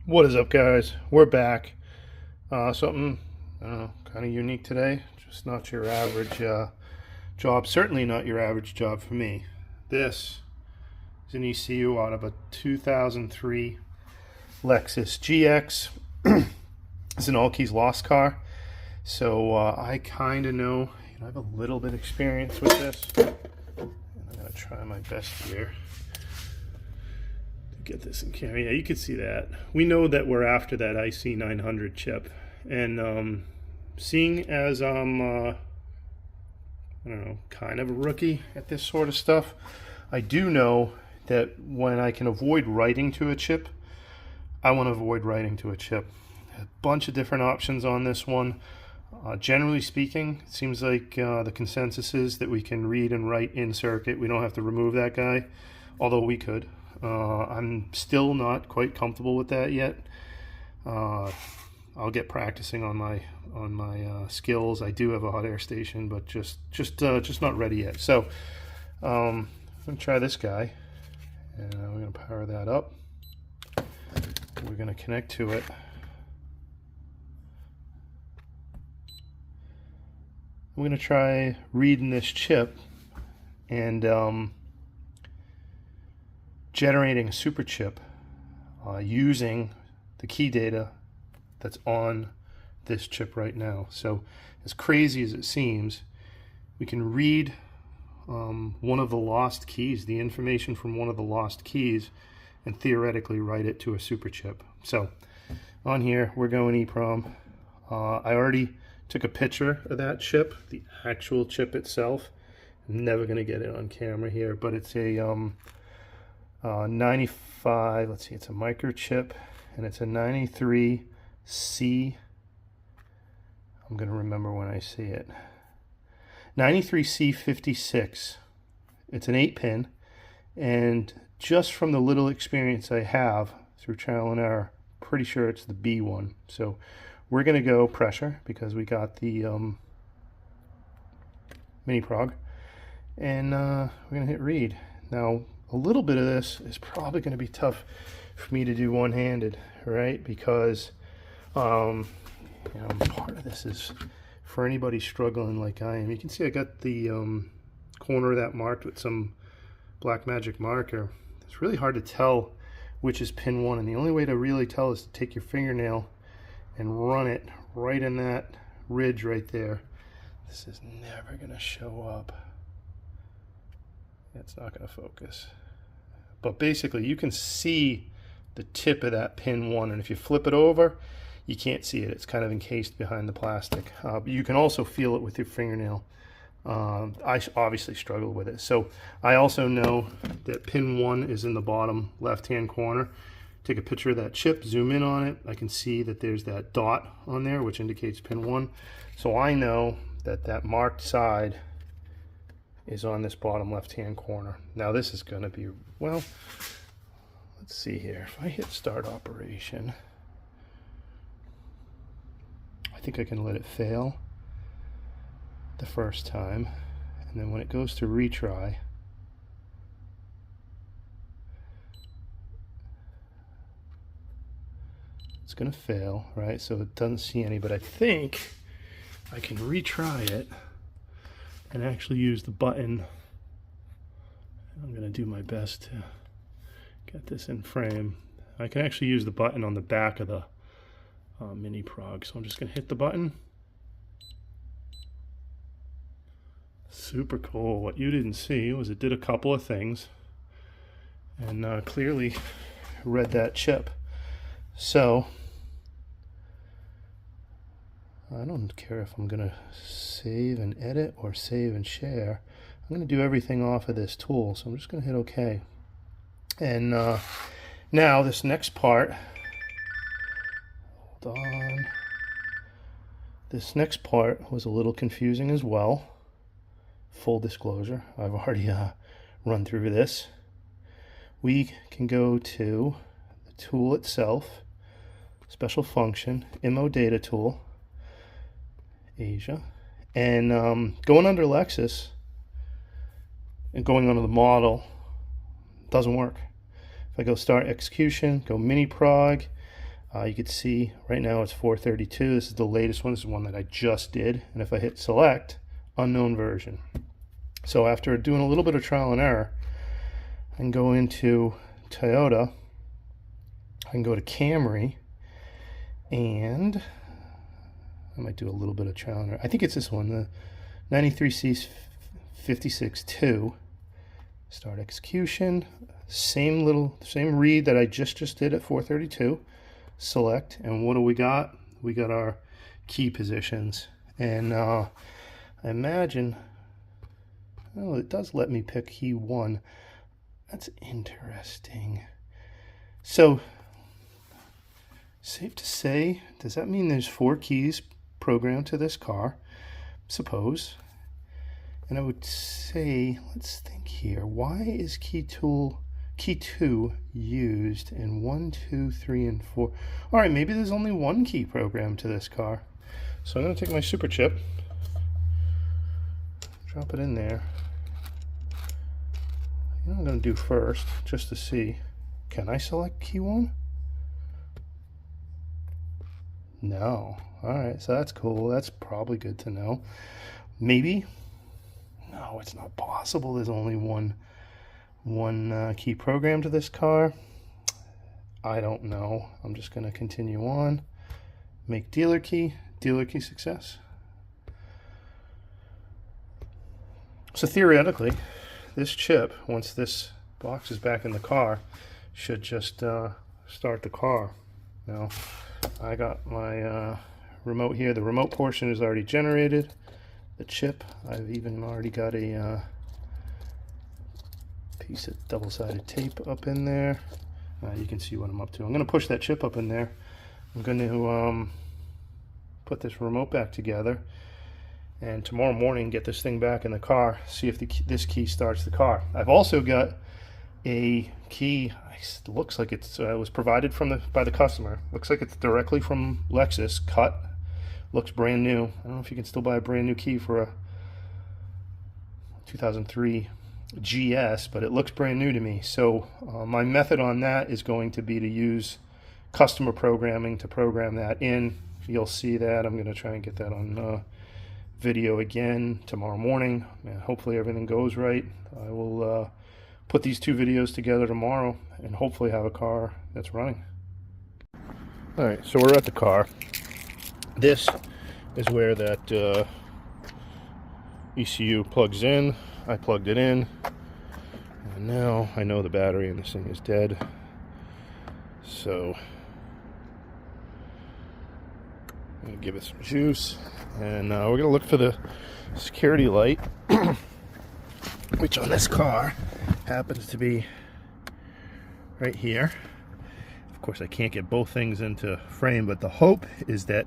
What is up, guys? We're back. Something, I don't know, kind of unique today. Just not your average job. Certainly not your average job for me. This is an ECU out of a 2003 Lexus GX. It's an all-keys lost car. So I kind of know, I have a little bit of experience with this. And I'm going to try my best here. Get this in camera. Yeah, you can see that. We know that we're after that IC900 chip, and seeing as I'm I don't know, kind of a rookie at this sort of stuff, I do know that when I can avoid writing to a chip, I want to avoid writing to a chip. A bunch of different options on this one. Generally speaking, it seems like the consensus is that we can read and write in circuit. We don't have to remove that guy, although we could. I'm still not quite comfortable with that yet. I'll get practicing on my skills. I do have a hot air station, but just not ready yet. So I'm gonna try this guy, and we're gonna power that up. We're gonna connect to it. I'm gonna try reading this chip and generating a super chip using the key data that's on this chip right now. So as crazy as it seems, we can read one of the lost keys, the information from one of the lost keys, and theoretically write it to a super chip. So on here, we're going EEPROM. I already took a picture of that chip, the actual chip itself. I'm never going to get it on camera here, but it's a 95, let's see, it's a microchip, and it's a 93C, I'm going to remember when I see it, 93C56. It's an 8-pin, and just from the little experience I have through trial and error, pretty sure it's the B one. So we're going to go pressure because we got the mini prog, and we're going to hit read. Now, a little bit of this is probably going to be tough for me to do one-handed, right? Because part of this is for anybody struggling like I am. You can see I got the corner of that marked with some black magic marker. It's really hard to tell which is pin 1, and the only way to really tell is to take your fingernail and run it right in that ridge right there. This is never going to show up. It's not going to focus. But basically, you can see the tip of that pin 1, and if you flip it over, you can't see it. It's kind of encased behind the plastic. But you can also feel it with your fingernail. I obviously struggle with it. So I also know that pin 1 is in the bottom left-hand corner. Take a picture of that chip, zoom in on it. I can see that there's that dot on there, which indicates pin 1. So I know that that marked side is on this bottom left-hand corner. Now this is going to be, well, let's see here. If I hit start operation, I think I can let it fail the first time, and then when it goes to retry, it's going to fail, right? So it doesn't see any, but I think I can retry it and actually use the button. I'm going to do my best to get this in frame. I can actually use the button on the back of the mini prog. So I'm just going to hit the button. Super cool. What you didn't see was it did a couple of things and clearly read that chip. So I don't care if I'm going to save and edit or save and share. I'm going to do everything off of this tool, so I'm just going to hit OK. And now this next part, hold on. This next part was a little confusing as well. Full disclosure, I've already run through this. We can go to the tool itself, special function, IMO data tool, Asia, and going under Lexus and going under the model doesn't work. If I go start execution, go mini prog, You can see right now it's 432. This is the latest one. This is one that I just did. And if I hit select, unknown version. So after doing a little bit of trial and error, I can go into Toyota. I can go to Camry, and I might do a little bit of trial and error. I think it's this one, the 93C 56.2. Start execution. Same read that I just did at 432. Select, and what do we got? We got our key positions, and I imagine, oh, it does let me pick key 1. That's interesting. So, safe to say, does that mean there's 4 keys programmed to this car? Suppose. And I would say, let's think here, why is key 2 used in 1, 2, 3, and 4? All right, maybe there's only 1 key programmed to this car. So I'm going to take my super chip, drop it in there. You know what I'm going to do first, just to see, can I select key 1? No. All right, so that's cool. That's probably good to know. Maybe. No, it's not possible. There's only one key program to this car. I don't know. I'm just going to continue on. Make dealer key success. So theoretically, this chip, once this box is back in the car, should just start the car. Now, I got my remote here. The remote portion is already generated. The chip, I've even already got a piece of double-sided tape up in there. You can see what I'm up to. I'm going to push that chip up in there. I'm going to put this remote back together, and tomorrow morning get this thing back in the car, see if this key starts the car. I've also got a key, it looks like it was provided by the customer. Looks like it's directly from Lexus, cut. Looks brand new. I don't know if you can still buy a brand new key for a 2003 GS, but it looks brand new to me. So my method on that is going to be to use customer programming to program that in. You'll see that. I'm going to try and get that on video again tomorrow morning. And hopefully everything goes right. I will put these 2 videos together tomorrow and hopefully have a car that's running. All right, so we're at the car. This is where that ECU plugs in. I plugged it in, and now I know the battery in this thing is dead. So I'm gonna give it some juice, and we're gonna look for the security light, which on this car happens to be right here. Of course, I can't get both things into frame, but the hope is that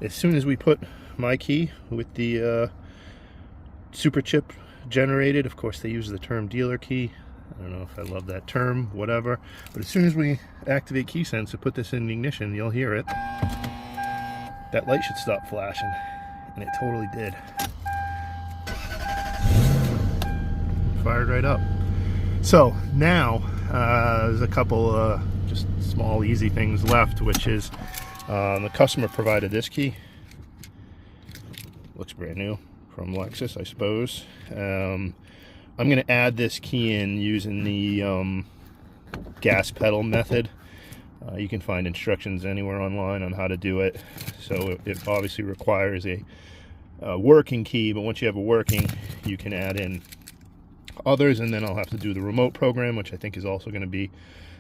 as soon as we put my key with the super chip generated, of course they use the term dealer key. I don't know if I love that term, whatever. But as soon as we activate key sense and put this in the ignition, you'll hear it. That light should stop flashing, and it totally did. Fired right up. So now there's a couple just small easy things left, which is the customer provided this key. Looks brand new from Lexus, I suppose. I'm going to add this key in using the gas pedal method. You can find instructions anywhere online on how to do it. So it obviously requires a working key, but once you have a working, you can add in others, and then I'll have to do the remote program, which I think is also going to be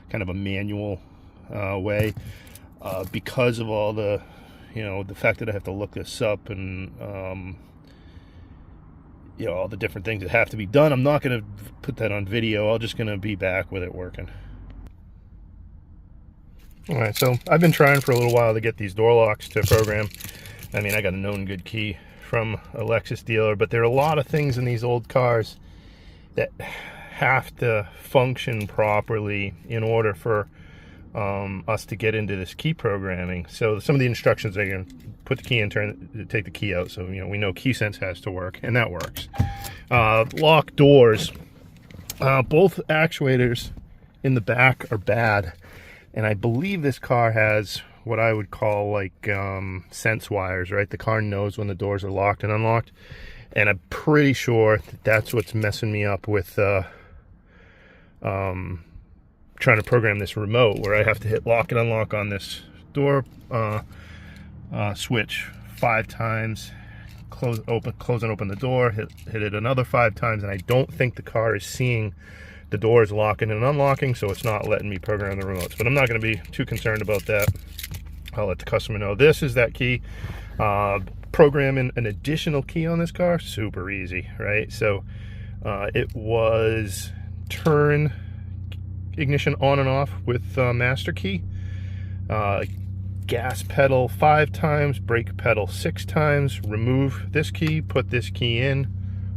kind of a manual way, because of all the, the fact that I have to look this up and all the different things that have to be done. I'm not going to put that on video. I'm just going to be back with it working. All right, so I've been trying for a little while to get these door locks to program. I mean, I got a known good key from a Lexus dealer, but there are a lot of things in these old cars that have to function properly in order for us to get into this key programming. So some of the instructions are going to put the key in, take the key out. So we know key sense has to work, and that works. Lock doors. Both actuators in the back are bad, and I believe this car has what I would call like sense wires, right? The car knows when the doors are locked and unlocked, and I'm pretty sure that's what's messing me up with trying to program this remote, where I have to hit lock and unlock on this door switch 5 times, close and open the door, hit it another 5 times, and I don't think the car is seeing the doors locking and unlocking, so it's not letting me program the remotes. But I'm not going to be too concerned about that. I'll let the customer know this is that key. Programming an additional key on this car, super easy, right? So it was turn ignition on and off with master key, gas pedal 5 times, brake pedal 6 times, remove this key, put this key in,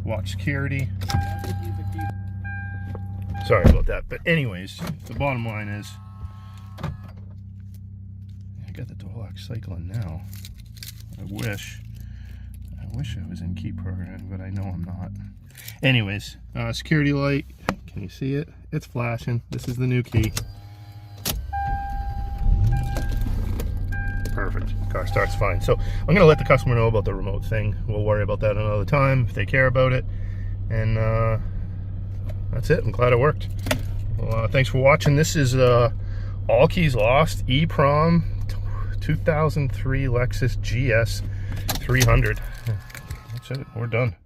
watch security. Sorry about that, but anyways, the bottom line is I got the door lock cycling now. I wish I was in key programming, but I know I'm not. Anyways, security light, can you see it? It's flashing. This is the new key. Perfect. Car starts fine. So I'm going to let the customer know about the remote thing. We'll worry about that another time if they care about it. And that's it. I'm glad it worked. Well, thanks for watching. This is All Keys Lost EEPROM 2003 Lexus GS300. That's it. We're done.